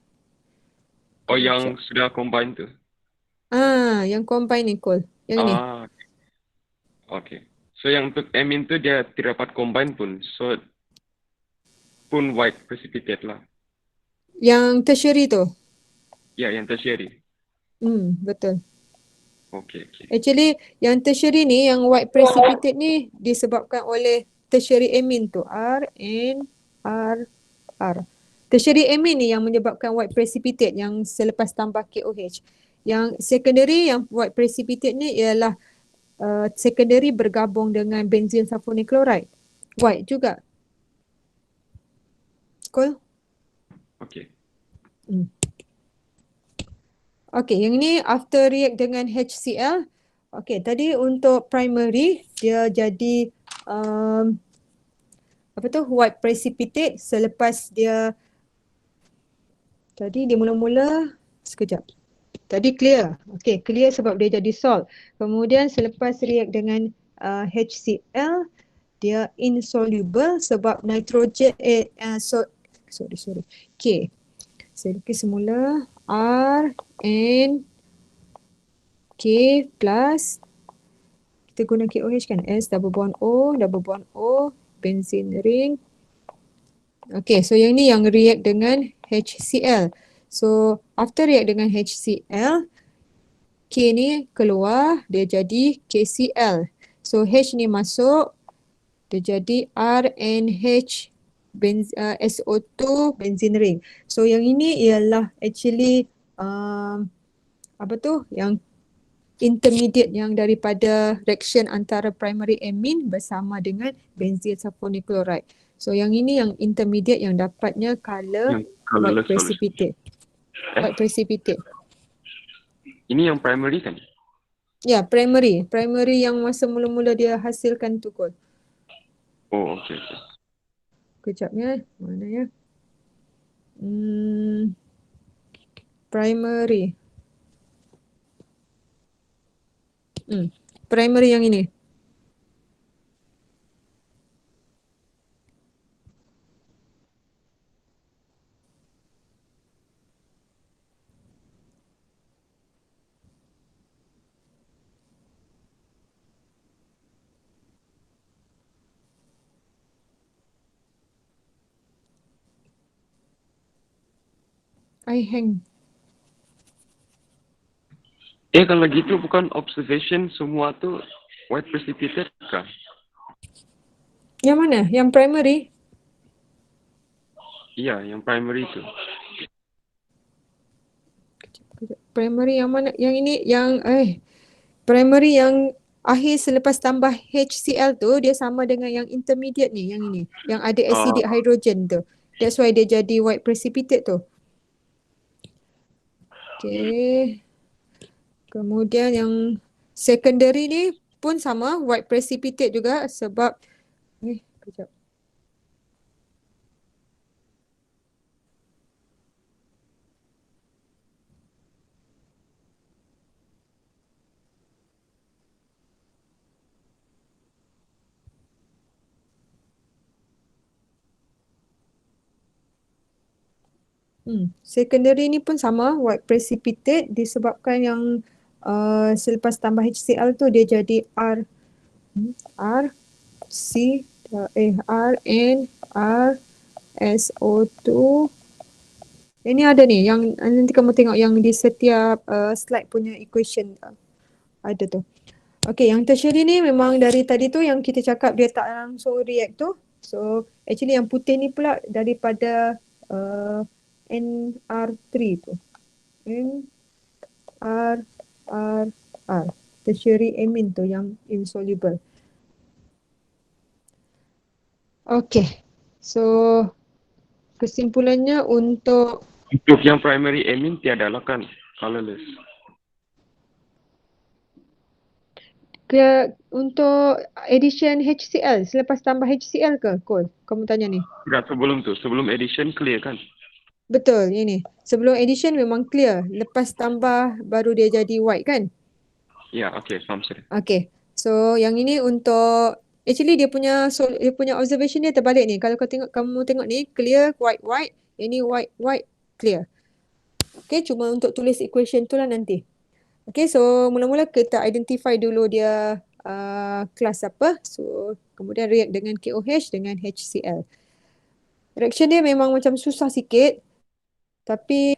Oh, yang sudah combine tu? Yang combine ni Cole. Yang ini. Okay. So yang untuk amine tu dia tidak dapat combine pun. So pun white precipitate lah. Yang tertiary tu. Ya, yang tertiary. Betul. Okay. Actually yang tertiary ni, yang white precipitate ni disebabkan oleh tertiary amine tu. R, N, R, R. Tertiary amine ni yang menyebabkan white precipitate yang selepas tambah KOH. Yang secondary, yang white precipitate ni ialah secondary bergabung dengan benzil sulfonic chloride. White juga. Cool? Okay. Okay, yang ni after react dengan HCl. Okay, tadi untuk primary dia jadi white precipitate selepas dia tadi dia mula-mula sekejap. Tadi clear. Okay, clear sebab dia jadi salt. Kemudian selepas react dengan HCl, dia insoluble sebab nitrogen, K. Saya lukis semula. R, N, K plus, kita guna KOH kan? S double bond O, benzene ring. Okay, so yang ni yang react dengan HCl. So after react dengan HCl, K ni keluar, dia jadi KCl. So H ni masuk, dia jadi RNH SO2 benzene ring. So yang ini ialah actually yang intermediate yang daripada reaction antara primary amine bersama dengan benzil sulfonic chloride. So yang ini yang intermediate yang dapatnya color white precipitate. White precipitate. Ini yang primary kan? Ya, primary. Primary yang masa mula-mula dia hasilkan tu kot. Oh, okay. Kejapnya, mana ya? Primary. Primary yang ini. I hang. Kalau gitu bukan observation semua tu white precipitate kah? Yang mana? Yang primary? Iya, yang primary itu. Primary yang mana? Yang ini yang primary yang akhir selepas tambah HCl tu dia sama dengan yang intermediate ni, yang ini, yang ada acidic hydrogen tu. That's why dia jadi white precipitate tu. Okay. Kemudian yang secondary ni pun sama, white precipitate juga sebab kejap. Secondary ni pun sama, white precipitate disebabkan yang selepas tambah HCl tu dia jadi R C R N R SO2. Ini ada ni yang nanti kamu tengok yang di setiap slide punya equation ada tu. Okay, yang tertiary ni memang dari tadi tu yang kita cakap dia tak langsung react tu. So actually yang putih ni pula daripada NR3 tu. NR tertiary amine tu yang insoluble. Okay, so kesimpulannya untuk Untuk yang primary amine tiada lah kan, colorless. untuk addition HCl selepas tambah HCl ke Kol? Kamu tanya ni. Tidak, sebelum tu, sebelum addition clear kan? Betul, ini. Sebelum addition memang clear. Lepas tambah baru dia jadi white kan? Ya, okay, faham saya. Okay. So yang ini untuk actually dia punya observation dia terbalik ni. Kalau kamu tengok ni clear white, ini white clear. Okay, cuma untuk tulis equation tu lah nanti. Okay, so mula-mula kita identify dulu dia kelas apa. So kemudian react dengan KOH dengan HCl. Reaction dia memang macam susah sikit. Tapi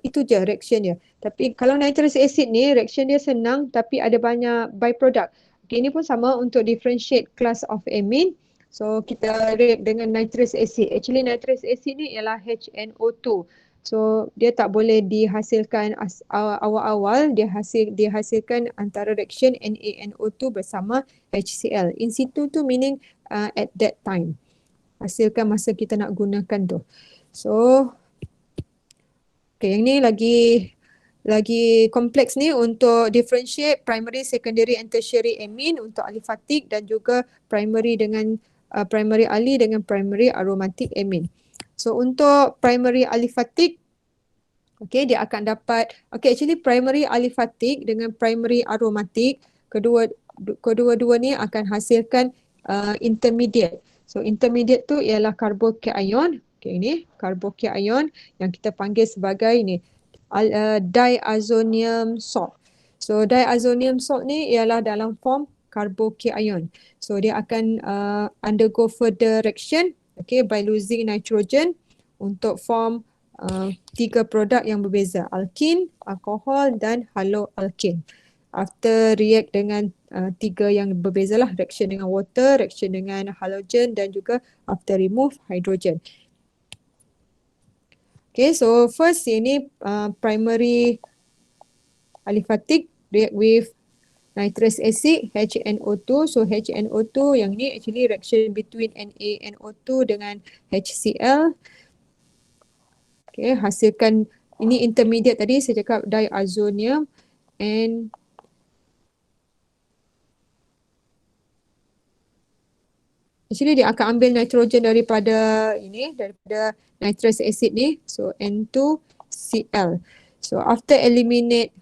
itu je reaction dia. Tapi kalau nitrous acid ni reaction dia senang tapi ada banyak byproduct. Okay, ini pun sama untuk differentiate class of amine. So kita react dengan nitrous acid. Actually nitrous acid ni ialah HNO2. So dia tak boleh dihasilkan awal-awal, dia hasilkan antara reaction NaNO2 bersama HCl. In situ tu meaning at that time. Hasilkan masa kita nak gunakan tu. So okay, yang ni lagi kompleks ni untuk differentiate primary, secondary and tertiary amine untuk aliphatic dan juga primary dengan primary ali dengan primary aromatic amine. So untuk primary aliphatic, okay, dia akan dapat, okay, actually primary aliphatic dengan primary aromatic, kedua-dua ni akan hasilkan intermediate. So intermediate tu ialah carbocation. Okay, ini carbocation yang kita panggil sebagai ni diazonium salt. So diazonium salt ni ialah dalam form carbocation. So dia akan undergo further reaction, okay, by losing nitrogen untuk form 3 produk yang berbeza, alkene, alkohol dan haloalkane. After react dengan 3 yang berbeza lah, reaction dengan water, reaction dengan halogen dan juga after remove hydrogen. Okay, so first ini primary aliphatic react with nitrous acid HNO2. So HNO2 yang ni actually reaction between NaNO2 dengan HCl. Okay, hasilkan ini intermediate tadi saya cakap diazonium and actually dia akan ambil nitrogen daripada nitrous acid ni. So N2Cl. So after eliminate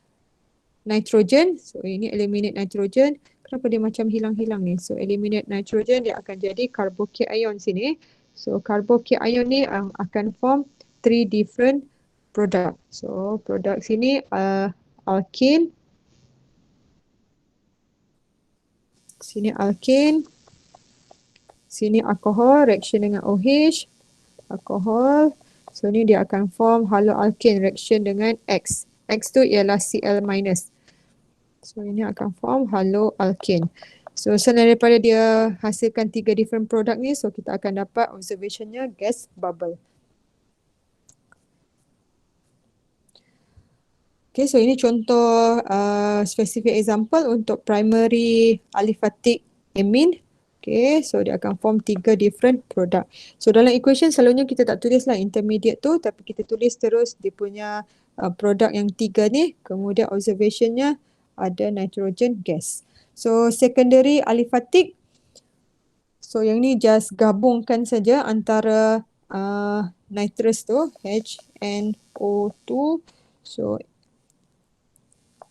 nitrogen, so ini eliminate nitrogen. Kenapa dia macam hilang-hilang ni? So eliminate nitrogen, dia akan jadi carbocation sini. So carbocation ni akan form 3 different product. So produk sini alkene. Sini alkene. Sini alkohol, reaction dengan OH, alkohol. So ni dia akan form haloalkane, reaction dengan X. X tu ialah Cl-. So ini akan form haloalkane. So selain daripada dia hasilkan 3 different product ni, so kita akan dapat observationnya gas bubble. Okay, so ini contoh specific example untuk primary aliphatic amine. Okay, so dia akan form 3 different product. So dalam equation selalunya kita tak tulislah intermediate tu, tapi kita tulis terus dia punya produk yang 3 ni. Kemudian observationnya ada nitrogen gas. So secondary aliphatic, so yang ni just gabungkan saja antara nitrous tu, HNO2. So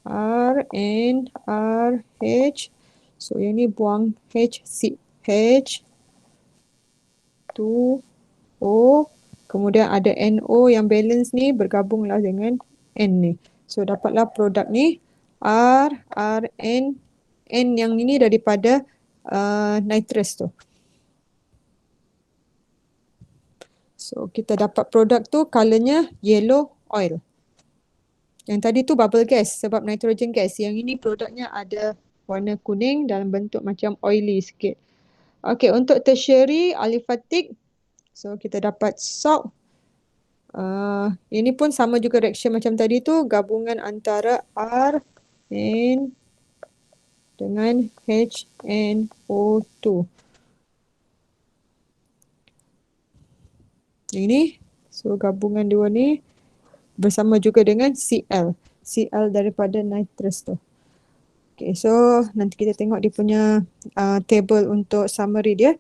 RNRH. So yang ni buang H2O. Kemudian ada NO yang balance ni bergabunglah dengan N ni. So dapatlah produk ni RN. N yang ini daripada nitrous tu. So kita dapat produk tu colornya yellow oil. Yang tadi tu bubble gas sebab nitrogen gas. Yang ini produknya ada warna kuning dalam bentuk macam oily sikit. Okey, untuk tertiary aliphatic, so kita dapat salt. Ini pun sama juga reaction macam tadi tu, gabungan antara R N dengan HNO2. Yang ni, so gabungan dua ni bersama juga dengan Cl. Cl daripada nitrous tu. Okay, so nanti kita tengok dia punya table untuk summary dia.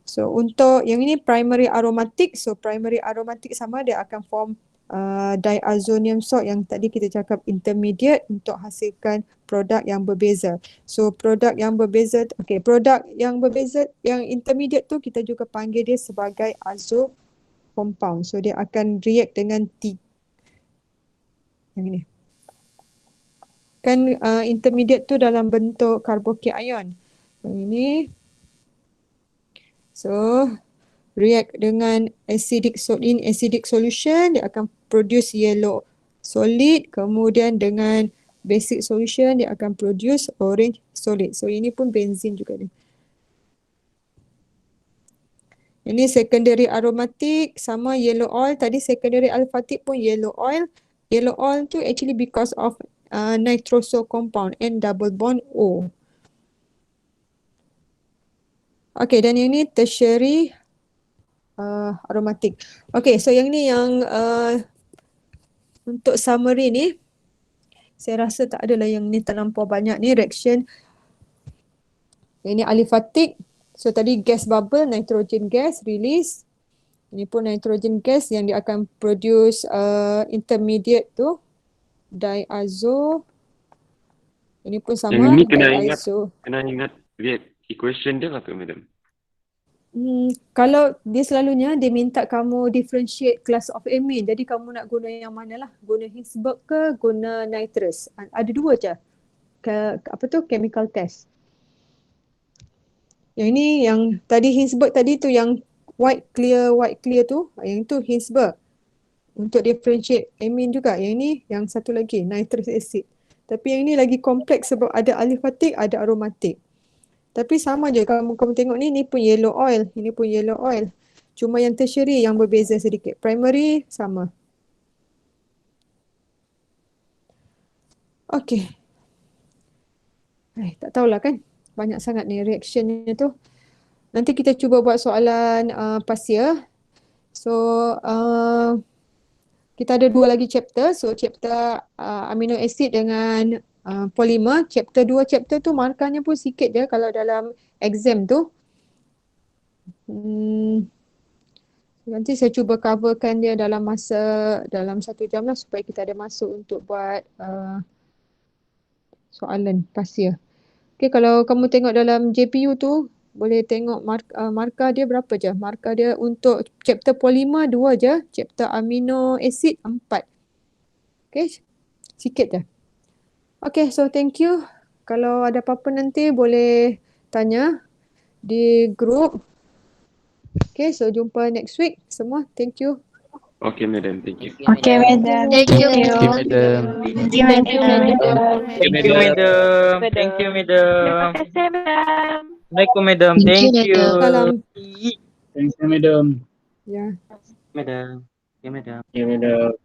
So untuk yang ini primary aromatic. So primary aromatic sama dia akan form diazonium salt yang tadi kita cakap intermediate untuk hasilkan produk yang berbeza. So produk yang berbeza, okay, produk yang berbeza yang intermediate tu kita juga panggil dia sebagai azo compound. So dia akan react dengan yang ini. Kan intermediate tu dalam bentuk carboxyl ion. Yang ini. So react dengan acidic solution, dia akan produce yellow solid. Kemudian dengan basic solution dia akan produce orange solid. So ini pun benzene juga ni. Ini secondary aromatic sama yellow oil. Tadi secondary aliphatic pun yellow oil. Yellow oil tu actually because of nitroso compound N double bond O. Okay, dan yang ni tertiary aromatic. Okay, so yang ni yang untuk summary ni, saya rasa tak adalah yang ni terlampau banyak ni reaction. Yang ni aliphatic. So tadi gas bubble, nitrogen gas release. Ini pun nitrogen gas yang dia akan produce intermediate tu. Diazo. Ini pun sama. Yang ini kena ingat lihat equation dia lah tu, madam. Kalau dia selalunya dia minta kamu differentiate class of amine. Jadi kamu nak guna yang mana lah? Guna Hinsberg ke guna nitrous? Ada dua je. Apa tu? Chemical test. Yang ini yang tadi Hinsberg tadi tu yang white clear tu. Yang itu Hinsberg. Untuk differentiate amine juga. Yang ini yang satu lagi nitrous acid. Tapi yang ini lagi kompleks sebab ada aliphatic, ada aromatic. Tapi sama je kamu tengok ni pun yellow oil, ini pun yellow oil. Cuma yang tertiary yang berbeza sedikit. Primary sama. Okey. Tak tahulah kan. Banyak sangat ni reactionnya tu. Nanti kita cuba buat soalan pasia. So kita ada dua lagi chapter. So chapter amino acid dengan polimer. Chapter 2 chapter tu markahnya pun sikit je kalau dalam exam tu. Nanti saya cuba coverkan dia dalam 1 jam lah supaya kita ada masa untuk buat soalan pasia. Okay, kalau kamu tengok dalam JPU tu boleh tengok markah dia berapa je. Markah dia untuk chapter polimer 2 je. Chapter amino acid 4. Okay, sikit je. Okay, so thank you. Kalau ada apa-apa nanti boleh tanya di group. Okay, so jumpa next week semua. Thank you. Okay, madam. Thank you. Okay, madam. Thank you. Thank you, madam. Thank you, madam. Thank you, madam. Terima kasih, madam. Assalamualaikum, madam. Thank you. Salam. Thank you, madam. Ya. Madam. Ya, madam. Thank you, madam.